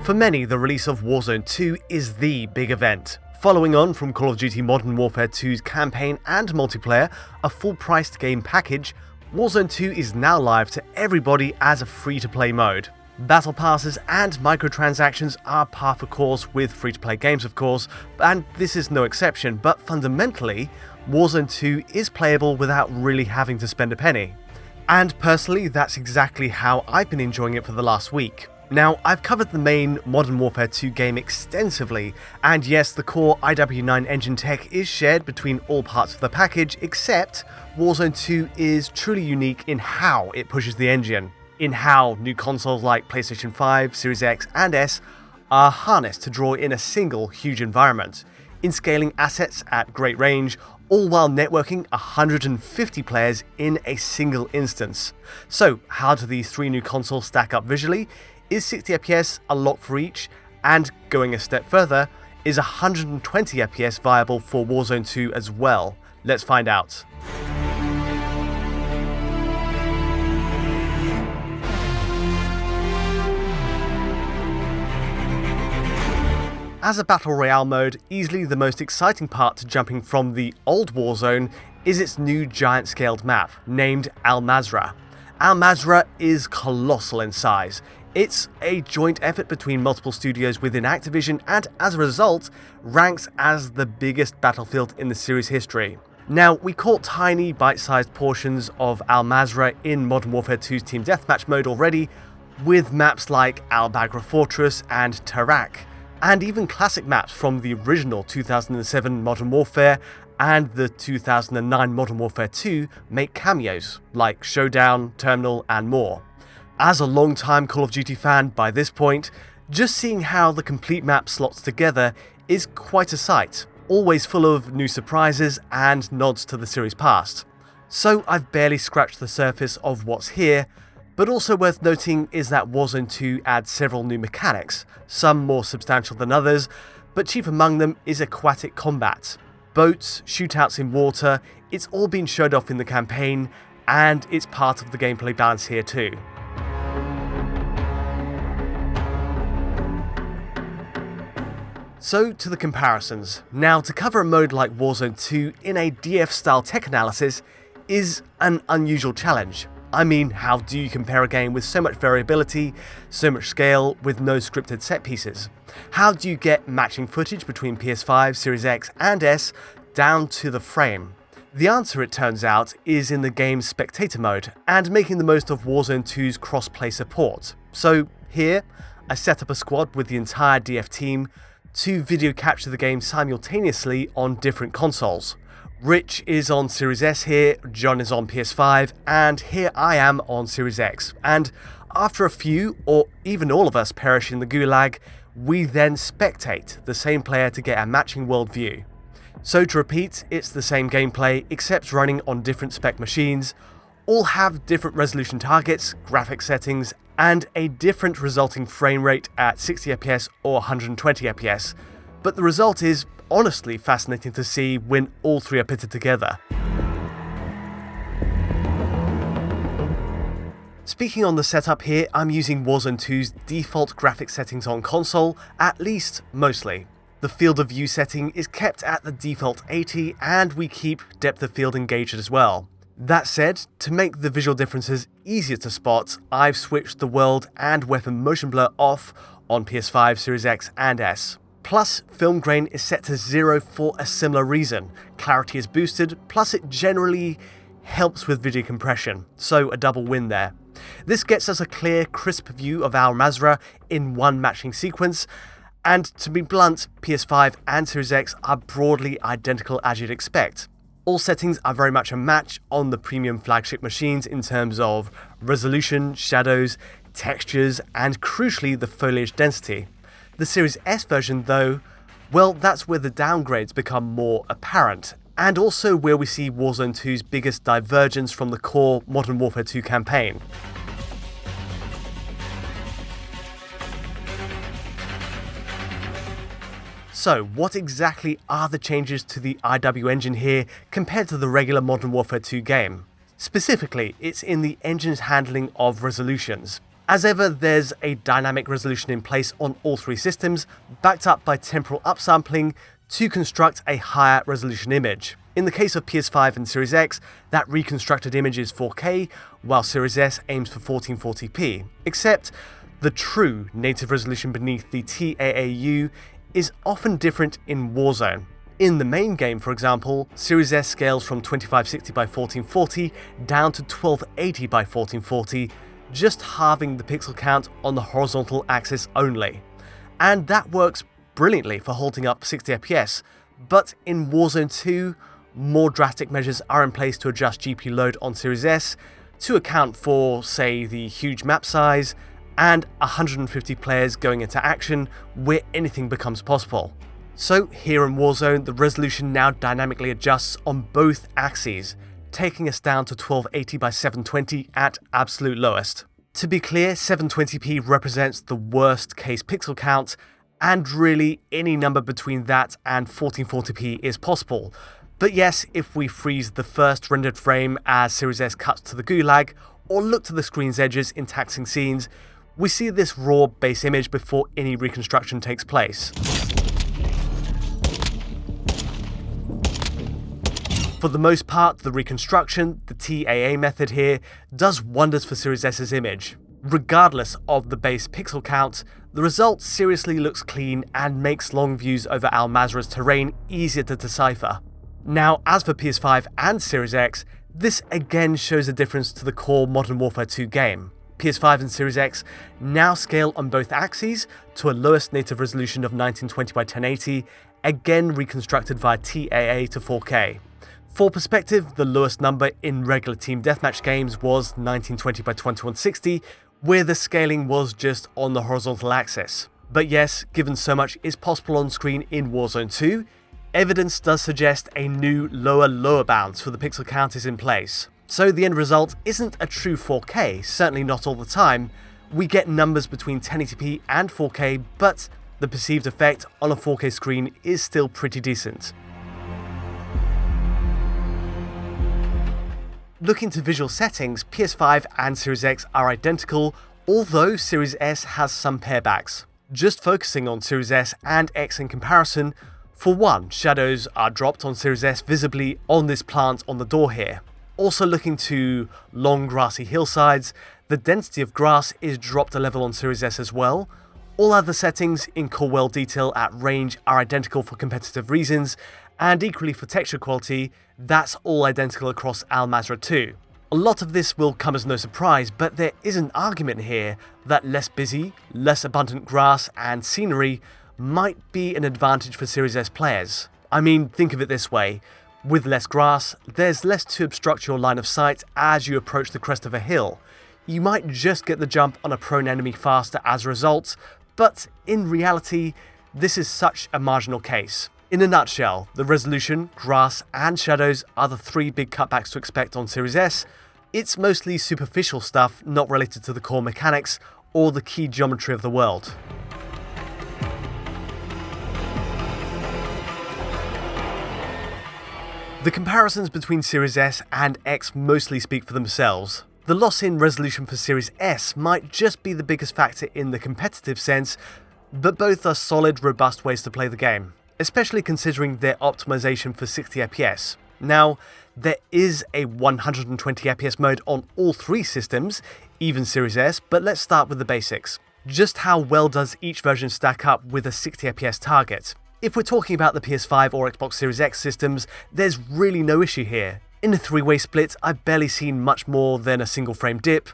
For many, the release of Warzone 2 is the big event. Following on from Call of Duty Modern Warfare 2's campaign and multiplayer, a full-priced game package, Warzone 2 is now live to everybody as a free-to-play mode. Battle passes and microtransactions are par for course with free-to-play games, of course, and this is no exception, but fundamentally, Warzone 2 is playable without really having to spend a penny. And personally, that's exactly how I've been enjoying it for the last week. Now, I've covered the main Modern Warfare 2 game extensively, and yes, the core IW9 engine tech is shared between all parts of the package, except Warzone 2 is truly unique in how it pushes the engine, in how new consoles like PlayStation 5, Series X and S are harnessed to draw in a single huge environment, in scaling assets at great range, all while networking 150 players in a single instance. So, how do these three new consoles stack up visually? Is 60 FPS a lock for each? And going a step further, is 120 FPS viable for Warzone 2 as well? Let's find out. As a Battle Royale mode, easily the most exciting part to jumping from the old Warzone is its new giant-scaled map, named Al Mazrah. Al Mazrah is colossal in size. It's a joint effort between multiple studios within Activision and, as a result, ranks as the biggest battlefield in the series' history. Now, we caught tiny, bite-sized portions of Al Mazrah in Modern Warfare 2's Team Deathmatch mode already, with maps like Al Bagra Fortress and Tarak, and even classic maps from the original 2007 Modern Warfare and the 2009 Modern Warfare 2 make cameos, like Showdown, Terminal, and more. As a long-time Call of Duty fan by this point, just seeing how the complete map slots together is quite a sight, always full of new surprises and nods to the series past. So I've barely scratched the surface of what's here, but also worth noting is that Warzone 2 adds several new mechanics, some more substantial than others, but chief among them is aquatic combat. Boats, shootouts in water, it's all been showed off in the campaign, and it's part of the gameplay balance here too. So to the comparisons. Now, to cover a mode like Warzone 2 in a DF-style tech analysis is an unusual challenge. I mean, how do you compare a game with so much variability, so much scale, with no scripted set pieces? How do you get matching footage between PS5, Series X and S down to the frame? The answer, it turns out, is in the game's spectator mode, and making the most of Warzone 2's crossplay support. So here, I set up a squad with the entire DF team to video capture the game simultaneously on different consoles. Rich is on Series S here, John is on PS5, and here I am on Series X. And after a few, or even all of us perish in the gulag, we then spectate the same player to get a matching worldview. So to repeat, it's the same gameplay, except running on different spec machines, all have different resolution targets, graphics settings, and a different resulting frame rate at 60 FPS or 120 FPS. But the result is honestly fascinating to see when all three are pitted together. Speaking on the setup here, I'm using Warzone 2's default graphics settings on console, at least mostly. The field of view setting is kept at the default 80 and we keep depth of field engaged as well. That said, to make the visual differences easier to spot, I've switched the world and weapon motion blur off on PS5, Series X and S. Plus, film grain is set to 0 for a similar reason. Clarity is boosted, plus it generally helps with video compression, so a double win there. This gets us a clear, crisp view of Al Mazrah in one matching sequence, and to be blunt, PS5 and Series X are broadly identical as you'd expect. All settings are very much a match on the premium flagship machines in terms of resolution, shadows, textures, and crucially the foliage density. The Series S version though, well, that's where the downgrades become more apparent, and also where we see Warzone 2's biggest divergence from the core Modern Warfare 2 campaign. So, what exactly are the changes to the IW engine here compared to the regular Modern Warfare 2 game? Specifically, it's in the engine's handling of resolutions. As ever, there's a dynamic resolution in place on all three systems, backed up by temporal upsampling to construct a higher resolution image. In the case of PS5 and Series X, that reconstructed image is 4K, while Series S aims for 1440p, except the true native resolution beneath the TAAU is often different in Warzone. In the main game, for example, Series S scales from 2560 by 1440 down to 1280 by 1440, just halving the pixel count on the horizontal axis only. And that works brilliantly for holding up 60 FPS, but in Warzone 2, more drastic measures are in place to adjust GPU load on Series S to account for, say, the huge map size and 150 players going into action where anything becomes possible. So here in Warzone, the resolution now dynamically adjusts on both axes, taking us down to 1280 by 720 at absolute lowest. To be clear, 720p represents the worst case pixel count, and really any number between that and 1440p is possible. But yes, if we freeze the first rendered frame as Series S cuts to the gulag, or look to the screen's edges in taxing scenes, we see this raw base image before any reconstruction takes place. For the most part, the reconstruction, the TAA method here, does wonders for Series S's image. Regardless of the base pixel count, the result seriously looks clean and makes long views over Al Mazrah's terrain easier to decipher. Now, as for PS5 and Series X, this again shows a difference to the core Modern Warfare 2 game. PS5 and Series X now scale on both axes to a lowest native resolution of 1920 by 1080, again reconstructed via TAA to 4K. For perspective, the lowest number in regular team deathmatch games was 1920 by 2160, where the scaling was just on the horizontal axis. But yes, given so much is possible on screen in Warzone 2, evidence does suggest a new lower bounds for the pixel count is in place. So the end result isn't a true 4K, certainly not all the time. We get numbers between 1080p and 4K, but the perceived effect on a 4K screen is still pretty decent. Looking to visual settings, PS5 and Series X are identical, although Series S has some pairbacks. Just focusing on Series S and X in comparison, for one, shadows are dropped on Series S visibly on this plant on the door here. Also looking to long grassy hillsides, the density of grass is dropped a level on Series S as well. All other settings in core world detail at range are identical for competitive reasons, and equally for texture quality, that's all identical across Al Mazrah 2. A lot of this will come as no surprise, but there is an argument here that less busy, less abundant grass and scenery might be an advantage for Series S players. I mean, think of it this way. With less grass, there's less to obstruct your line of sight as you approach the crest of a hill. You might just get the jump on a prone enemy faster as a result, but in reality, this is such a marginal case. In a nutshell, the resolution, grass, and shadows are the three big cutbacks to expect on Series S. It's mostly superficial stuff not related to the core mechanics or the key geometry of the world. The comparisons between Series S and X mostly speak for themselves. The loss in resolution for Series S might just be the biggest factor in the competitive sense, but both are solid, robust ways to play the game, especially considering their optimization for 60 FPS. Now, there is a 120 FPS mode on all three systems, even Series S, but let's start with the basics. Just how well does each version stack up with a 60 FPS target? If we're talking about the PS5 or Xbox Series X systems, there's really no issue here. In a three-way split, I've barely seen much more than a single frame dip.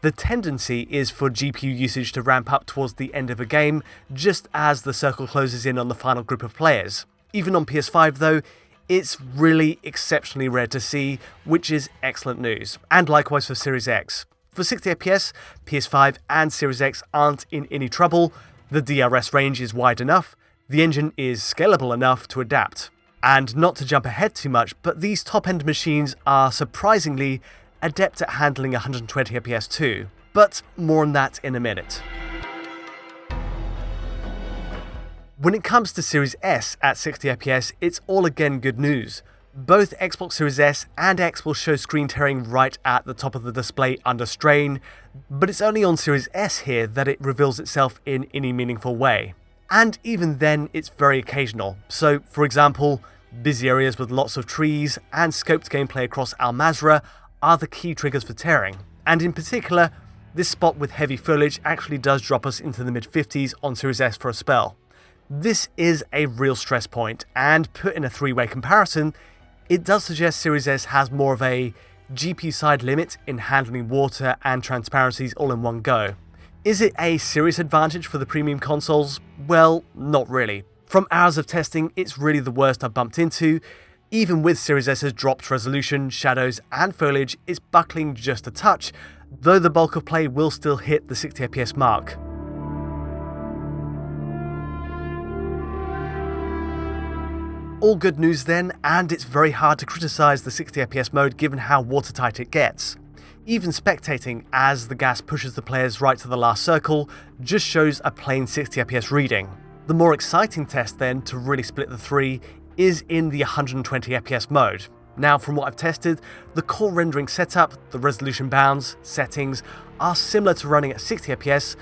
The tendency is for GPU usage to ramp up towards the end of a game, just as the circle closes in on the final group of players. Even on PS5 though, it's really exceptionally rare to see, which is excellent news. And likewise for Series X. For 60 FPS, PS5 and Series X aren't in any trouble, the DRS range is wide enough, the engine is scalable enough to adapt. And not to jump ahead too much, but these top-end machines are surprisingly adept at handling 120 FPS too. But more on that in a minute. When it comes to Series S at 60 FPS, it's all again good news. Both Xbox Series S and X will show screen tearing right at the top of the display under strain, but it's only on Series S here that it reveals itself in any meaningful way. And even then, it's very occasional. So, for example, busy areas with lots of trees and scoped gameplay across Al Mazrah are the key triggers for tearing. And in particular, this spot with heavy foliage actually does drop us into the mid-50s on Series S for a spell. This is a real stress point, and put in a three-way comparison, it does suggest Series S has more of a GPU side limit in handling water and transparencies all in one go. Is it a serious advantage for the premium consoles? Well, not really. From hours of testing, it's really the worst I've bumped into. Even with Series S's dropped resolution, shadows and foliage, it's buckling just a touch, though the bulk of play will still hit the 60fps mark. All good news then, and it's very hard to criticise the 60fps mode given how watertight it gets. Even spectating as the gas pushes the players right to the last circle just shows a plain 60fps reading. The more exciting test then, to really split the three, is in the 120fps mode. Now, from what I've tested, the core rendering setup, the resolution bounds, settings are similar to running at 60fps,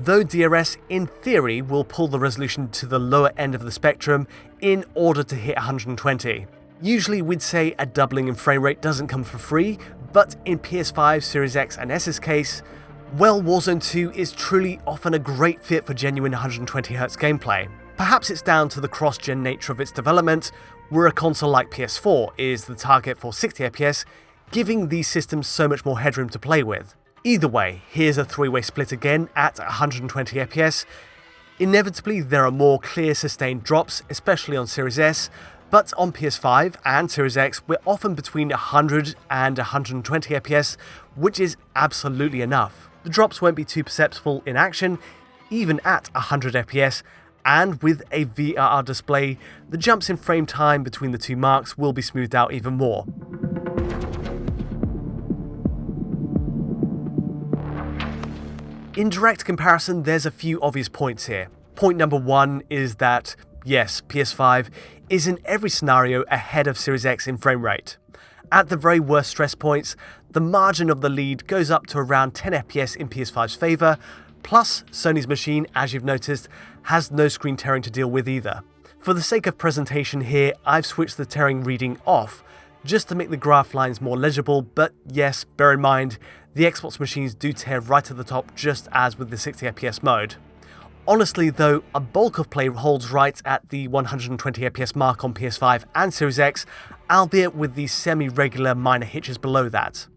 though DRS in theory will pull the resolution to the lower end of the spectrum in order to hit 120. Usually we'd say a doubling in frame rate doesn't come for free, but in PS5, Series X and S's case, well, Warzone 2 is truly often a great fit for genuine 120Hz gameplay. Perhaps it's down to the cross-gen nature of its development, where a console like PS4 is the target for 60fps, giving these systems so much more headroom to play with. Either way, here's a three-way split again at 120fps. Inevitably, there are more clear sustained drops, especially on Series S, but on PS5 and Series X, we're often between 100 and 120fps, which is absolutely enough. The drops won't be too perceptible in action, even at 100fps, and with a VRR display, the jumps in frame time between the two marks will be smoothed out even more. In direct comparison, there's a few obvious points here. Point number one is that, yes, PS5 is in every scenario ahead of Series X in frame rate. At the very worst stress points, the margin of the lead goes up to around 10fps in PS5's favour, plus Sony's machine, as you've noticed, has no screen tearing to deal with either. For the sake of presentation here, I've switched the tearing reading off, just to make the graph lines more legible, but yes, bear in mind, the Xbox machines do tear right at the top just as with the 60fps mode. Honestly though, a bulk of play holds right at the 120fps mark on PS5 and Series X, albeit with these semi-regular minor hitches below that.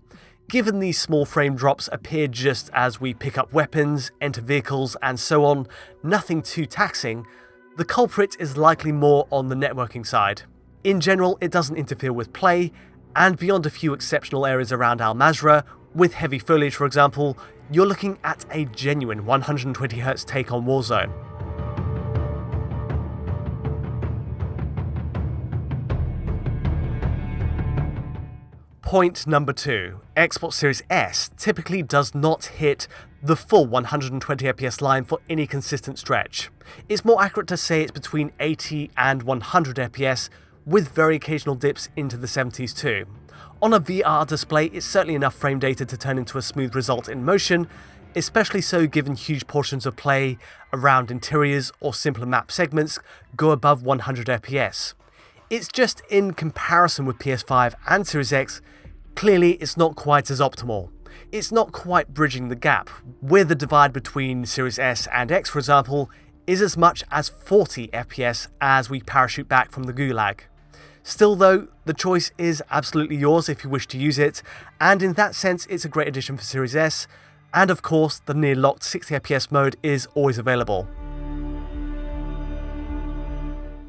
Given these small frame drops appear just as we pick up weapons, enter vehicles and so on, nothing too taxing, the culprit is likely more on the networking side. In general, it doesn't interfere with play, and beyond a few exceptional areas around Al Mazrah, with heavy foliage for example, you're looking at a genuine 120Hz take on Warzone. Point number two, Xbox Series S typically does not hit the full 120fps line for any consistent stretch. It's more accurate to say it's between 80 and 100fps, with very occasional dips into the 70s too. On a VR display, it's certainly enough frame data to turn into a smooth result in motion, especially so given huge portions of play around interiors or simpler map segments go above 100fps. It's just in comparison with PS5 and Series X, clearly it's not quite as optimal. It's not quite bridging the gap, where the divide between Series S and X, for example, is as much as 40fps as we parachute back from the gulag. Still though, the choice is absolutely yours if you wish to use it, and in that sense it's a great addition for Series S, and of course the near locked 60fps mode is always available.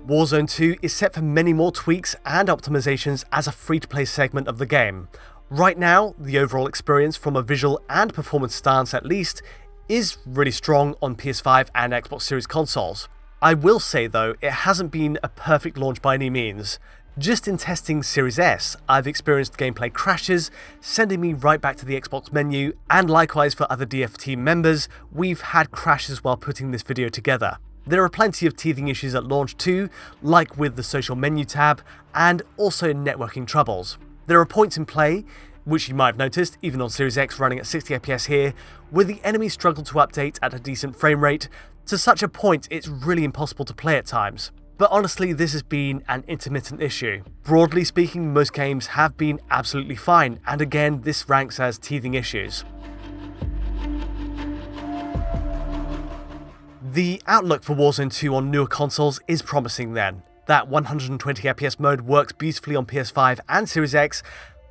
Warzone 2 is set for many more tweaks and optimizations as a free-to-play segment of the game. Right now, the overall experience from a visual and performance stance at least is really strong on PS5 and Xbox Series consoles. I will say though, it hasn't been a perfect launch by any means. Just in testing Series S, I've experienced gameplay crashes, sending me right back to the Xbox menu, and likewise for other DF team members, we've had crashes while putting this video together. There are plenty of teething issues at launch too, like with the social menu tab, and also networking troubles. There are points in play, which you might have noticed, even on Series X running at 60 FPS here, where the enemies struggle to update at a decent frame rate, to such a point it's really impossible to play at times. But honestly, this has been an intermittent issue. Broadly speaking, most games have been absolutely fine, and again, this ranks as teething issues. The outlook for Warzone 2 on newer consoles is promising then. That 120fps mode works beautifully on PS5 and Series X,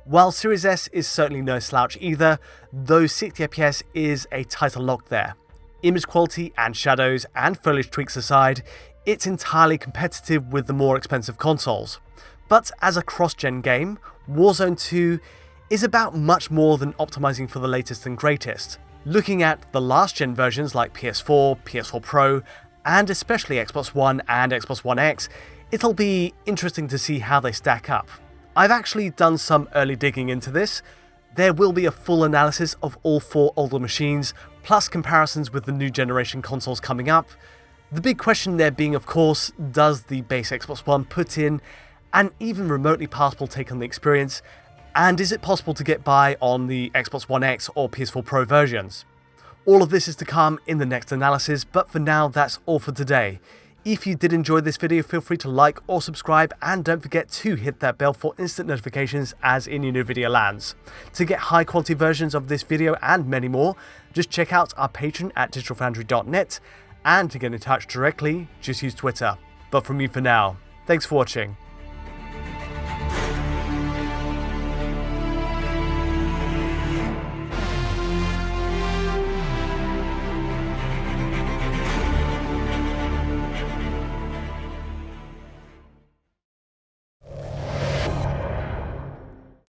while Series S is certainly no slouch either, though 60fps is a tighter lock there. Image quality and shadows and foliage tweaks aside, it's entirely competitive with the more expensive consoles. But as a cross-gen game, Warzone 2 is about much more than optimizing for the latest and greatest. Looking at the last-gen versions like PS4, PS4 Pro, and especially Xbox One and Xbox One X, it'll be interesting to see how they stack up. I've actually done some early digging into this. There will be a full analysis of all 4 older machines, plus comparisons with the new generation consoles coming up. The big question there being, of course, does the base Xbox One put in an even remotely passable take on the experience, and is it possible to get by on the Xbox One X or PS4 Pro versions? All of this is to come in the next analysis, but for now that's all for today. If you did enjoy this video, feel free to like or subscribe, and don't forget to hit that bell for instant notifications as any new video lands. To get high quality versions of this video and many more, just check out our Patreon at digitalfoundry.net, and to get in touch directly, just use Twitter. But from me for now, thanks for watching.